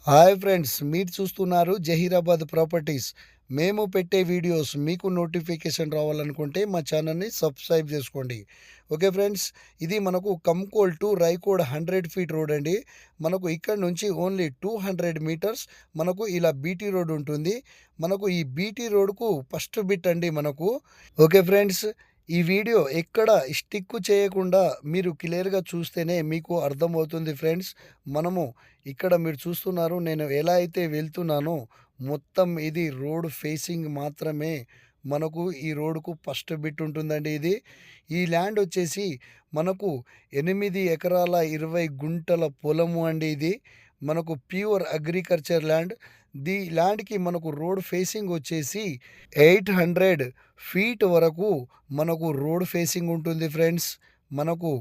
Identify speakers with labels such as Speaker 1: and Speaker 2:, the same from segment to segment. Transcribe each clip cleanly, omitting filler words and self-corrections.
Speaker 1: Hi friends, మీరు చూస్తున్నారు Zaheerabad properties. మేము పెట్టే వీడియోస్ మీకు నోటిఫికేషన్ రావాలనుకుంటే మా ఛానల్ని సబ్స్క్రైబ్ చేసుకోండి. ఓకే ఫ్రెండ్స్, ఇది మనకు Kankol to Raikode 100 feet road అండి. మనకు ఇక్కడ నుంచి ఓన్లీ 200 మీటర్స్ మనకు ఇలా బీటీ రోడ్ ఉంటుంది. మనకు ఈ బీటీ రోడ్కు ఫస్ట్ బిట్ అండి మనకు. ఓకే ఫ్రెండ్స్, ఈ వీడియో ఎక్కడ స్టిక్ చేయకుండా మీరు క్లియర్గా చూస్తేనే మీకు అర్థమవుతుంది ఫ్రెండ్స్. మనము ఇక్కడ మీరు చూస్తున్నారు, నేను ఎలా అయితే వెళ్తున్నానో మొత్తం ఇది రోడ్ ఫేసింగ్ మాత్రమే. మనకు ఈ రోడ్కు ఫస్ట్ బిట్ ఉంటుందండి. ఈ ల్యాండ్ వచ్చేసి మనకు 8 ఎకరాల 20 గుంటల పొలము అండి. ఇది మనకు ప్యూర్ అగ్రికల్చర్ ల్యాండ్. ల్యాండ్కి మనకు రోడ్ ఫేసింగ్ వచ్చేసి 800 ఫీట్ వరకు మనకు రోడ్ ఫేసింగ్ ఉంటుంది ఫ్రెండ్స్. మనకు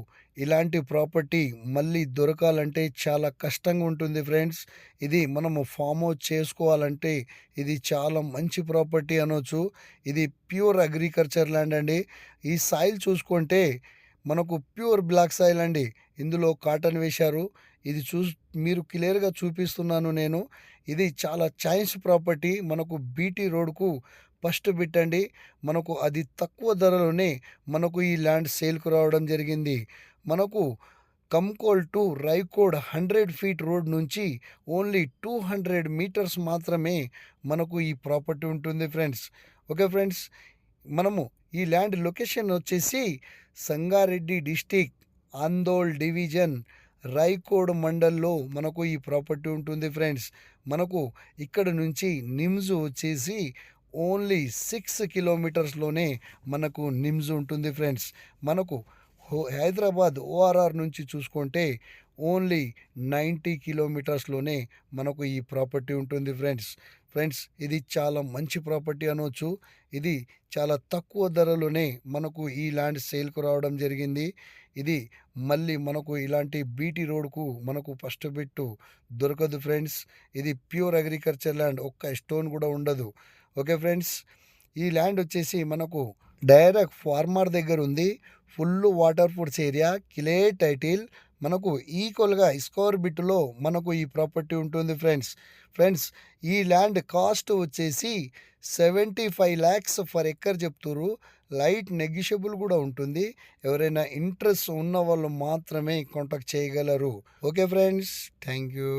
Speaker 1: ఇలాంటి ప్రాపర్టీ మళ్ళీ దొరకాలంటే చాలా కష్టంగా ఉంటుంది ఫ్రెండ్స్. ఇది మనము ఫామ్ హౌస్ చేసుకోవాలంటే ఇది చాలా మంచి ప్రాపర్టీ అనొచ్చు. ఇది ప్యూర్ అగ్రికల్చర్ ల్యాండ్ అండి. ఈ సాయిల్ చూసుకుంటే మనకు ప్యూర్ బ్లాక్ సాయిల్ అండి. ఇందులో కాటన్ వేశారు. ఇది మీరు క్లియర్గా చూపిస్తున్నాను నేను. ఇది చాలా చైన్స్ ప్రాపర్టీ. మనకు బీటీ రోడ్కు ఫస్ట్ బిట్ అండి. మనకు అది తక్కువ ధరలోనే మనకు ఈ ల్యాండ్ సేల్కు రావడం జరిగింది. మనకు Kankol to Raikode 100 feet road నుంచి ఓన్లీ 200 మీటర్స్ మాత్రమే మనకు ఈ ప్రాపర్టీ ఉంటుంది ఫ్రెండ్స్. ఓకే ఫ్రెండ్స్, మనము ఈ ల్యాండ్ లొకేషన్ వచ్చేసి సంగారెడ్డి డిస్టిక్, ఆందోళ్ డివిజన్, రైకోడ్ మండల్లో మనకు ఈ ప్రాపర్టీ ఉంటుంది ఫ్రెండ్స్. మనకు ఇక్కడ నుంచి నిమ్స్ వచ్చేసి ఓన్లీ 6 కిలోమీటర్స్లోనే మనకు నిమ్స్ ఉంటుంది ఫ్రెండ్స్. మనకు హైదరాబాద్ ఓఆర్ఆర్ నుంచి చూసుకుంటే ఓన్లీ 90 కిలోమీటర్స్లోనే మనకు ఈ ప్రాపర్టీ ఉంటుంది ఫ్రెండ్స్. ఇది చాలా మంచి ప్రాపర్టీ అనవచ్చు. ఇది చాలా తక్కువ ధరలోనే మనకు ఈ ల్యాండ్ సేల్కు రావడం జరిగింది. ఇది మళ్ళీ మనకు ఇలాంటి బీటీ రోడ్కు మనకు ఫస్ట్ బిట్టు దొరకదు ఫ్రెండ్స్. ఇది ప్యూర్ అగ్రికల్చర్ ల్యాండ్, ఒక్క స్టోన్ కూడా ఉండదు. ఓకే ఫ్రెండ్స్, ఈ ల్యాండ్ వచ్చేసి మనకు డైరెక్ట్ ఫార్మర్ దగ్గర ఉంది. Full water foods area, clear title. మనకు ఈక్వల్గా స్క్వేర్ బిట్లో మనకు ఈ ప్రాపర్టీ ఉంటుంది ఫ్రెండ్స్. ఈ ల్యాండ్ కాస్ట్ వచ్చేసి 75 lakhs ఫర్ ఎకర్ చెప్తున్నారు. లైట్ నెగిషియబుల్ కూడా ఉంటుంది. ఎవరైనా ఇంట్రెస్ట్ ఉన్న వాళ్ళు మాత్రమే కాంటాక్ట్ చేయగలరు. Okay friends, thank you.